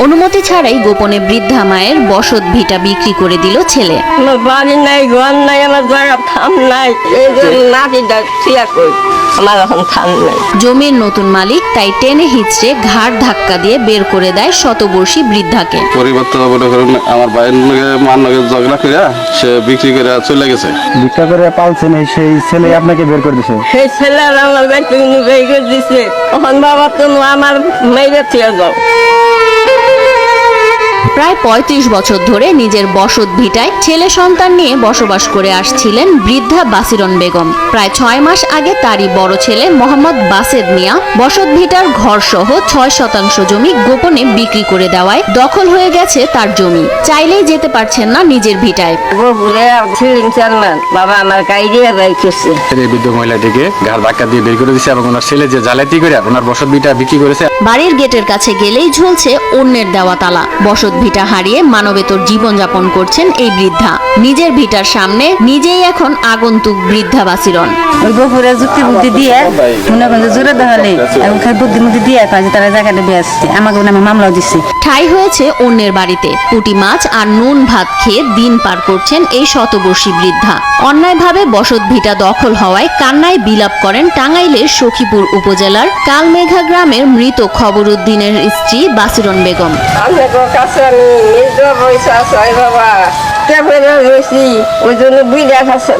অনুমতি ছাড়াই গোপনে বৃদ্ধা মায়ের বসত ভিটা বিক্রি করে দিল ছেলে। আমার বাড়ি নাই, ঘর নাই, আমার জায়গা থাম নাই, এই যে নাতিটা ঠিক কই আমার এখন থাম নাই। জমির নতুন মালিক তাই টেনে হিচড়ে ঘাড় ধাক্কা দিয়ে বের করে দেয় শতবর্ষী বৃদ্ধাকে। পরিবর্তন আমার ভাইয়ের মান ঝগড়া করে সে বিক্রি করে চলে গেছে। ভিক্ষা করে পালছেন সেই ছেলে আপনাকে বের করে দিছে? সেই ছেলেরা আমার ব্যক্তি বের করে দিছে। তখন বাবা তুমি আমার মেয়েদের থেকে যাও। প্রায় ৩৫ বছর ধরে নিজের বসত ভিটায় ছেলে সন্তান নিয়ে বসবাস করে আসছিলেন বৃদ্ধা বাসিরন বেগম। প্রায় ৬ মাস আগে তারই বড় ছেলে মোহাম্মদ বাসেদ মিয়া বসত ভিটার ঘর সহ ৬% জমি গোপনে বিক্রি করে দেওয়ায় দখল হয়ে গেছে তার জমি। চাইলেই যেতে পারছেন না নিজের ভিটায়। বাবা আমার গাইডিয়া বাই করছে। এই বৃদ্ধ মহিলাটিকে ঘাড় ধাক্কা দিয়ে বের করে দিছে এবং ওনার ছেলে যে জালাতি করে ওনার বসত ভিটা বিক্রি করেছে। বাড়ির গেটের কাছে গেলেই ঝুলছে অন্যের দেওয়া তালা। বসত ভিটা হারিয়ে মানবেতর জীবনযাপন করছেন এই বৃদ্ধা। নিজের ভিটার সামনে নিজেই এখন আগন্তুক বৃদ্ধা বাসিরন। ওই গোপুরে যুক্তি বুদ্ধি দিয়ে মনে করেন জোরে দেওয়ালে এবং বুদ্ধিমুদ্ধি দিয়ে তারা জায়গাটা দিয়ে আসছে, আমাকে নামে মামলাও দিচ্ছে। ঠাই হয়েছে অন্যের বাড়িতে। পুঁটি মাছ আর নুন ভাত খেয়ে দিন পার করছেন এই শতবর্ষী বৃদ্ধা। অন্যায়ভাবে বসত ভিটা দখল হওয়ায় কান্নায় বিলাপ করেন টাঙ্গাইলের সখীপুর উপজেলার কালমেঘা গ্রামের মৃত খবরউদ্দিনের স্ত্রী বাসিরন বেগম। ওই জন্য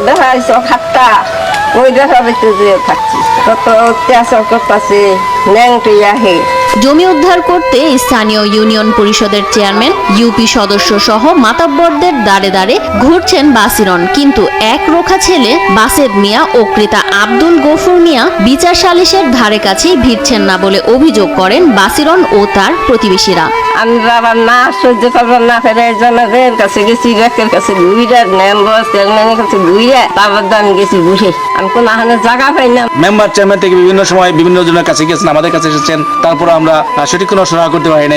দেখাইছ খাট্টা ওই দেখা থাকছি কত অত্যাচার করতেছে ন্যাংটিয়াহে। জমি উদ্ধার করতে স্থানীয় ইউনিয়ন পরিষদের চেয়ারম্যান, ইউপি সদস্য সহ মাতাব্বরদের দাঁড়ে দাঁড়ে ঘুরছেন বাসিরন, কিন্তু এক রোখা ছেলে বাসেদ মিয়া ও ক্রেতা আব্দুল গফুর মিয়া বিচার সালিশের ধারে কাছেই ভিড়ছেন না বলে অভিযোগ করেন বাসিরন ও তার প্রতিবেশীরা। আমি বাবা না সহ্য করবার না ফেরে জনের কাছে গেছি, ব্যাকের কাছে ঘুরে মেম্বার চেয়ারম্যানের কাছে ঘুরে বাবার আমি গেছি বুঝে আমি কোনো জায়গা পাই না। মেম্বার চেয়ারম্যান থেকে বিভিন্ন সময় বিভিন্ন জনের কাছে গেছেন, আমাদের কাছে এসেছেন, তারপর আমরা সঠিক কোনো সহায়তা করতে পারি না।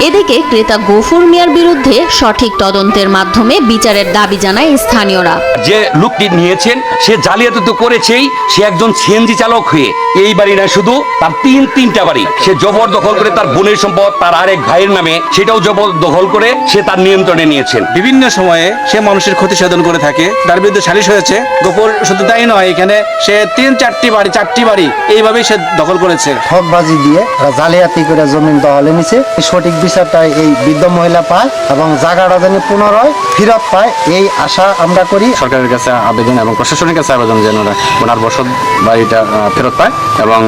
এদিকে ক্রেতা গফুর মিয়ার বিরুদ্ধে সঠিক তদন্তের মাধ্যমে বিচারের দাবি জানায় স্থানীয়রা। যে লোকটি নিয়েছেন সে জালিয়াতি তো করেছেই, সে একজন সিএনজি চালক হয়ে এই বাড়ি না শুধু তার তিনটা বাড়ি সে জবরদখল করে তার বোনের সম্পদ তার আরেক ভাইয়ের নামে সেটাও জবরদখল করে সে তার নিয়ন্ত্রণে নিয়েছেন। বিভিন্ন সময়ে সে মানুষের ক্ষতি সাধন করে থাকে, তার বিরুদ্ধে সালিশ হয়েছে। গোপর শুধু তাই নয়, এখানে সে 4টি বাড়ি এইভাবেই সে দখল করেছে। ঠকবাজি দিয়ে জালিয়াতি করে জমি দখলে নিছে। সঠিক বিচারটা এই বৃদ্ধ মহিলা পায় এবং জায়গাটা যেন পুনরায় ফেরত পায় এই আশা আমরা করি। সরকারের কাছে আবেদন এবং প্রশাসনের কাছে আবেদন যেন ওনার বসত বাড়িটা ফেরত পায় এবং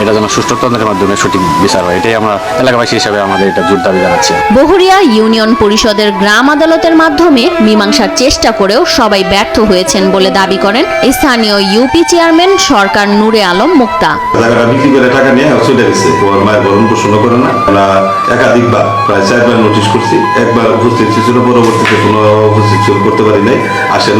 এটা যেন সুষ্ঠু তদন্তের মাধ্যমে সঠিক বিচার হয়, এটাই আমরা এলাকাবাসী হিসাবে আমাদের এটা জোর দাবি জানাচ্ছি। বহুরিয়া ইউনিয়ন পরিষদের গ্রাম আদালতের মাধ্যমে মীমাংসার চেষ্টা করেও সবাই ব্যর্থ হয়েছেন বলে দাবি করেন স্থানীয় ইউপি চেয়ারম্যান সরকার নূরে আলম মুক্তা। জায়গাটা বিক্রি করে টাকা নিয়ে চলে গেছে, তোমার মায়ের ভরণ পোষণ করে না। আমরা একাধিকবার প্রায় 4বার নোটিশ করছি, একবার উপস্থিত ছিল, পরবর্তীতে কোনো উপস্থিত করতে পারি নাই, আসে না।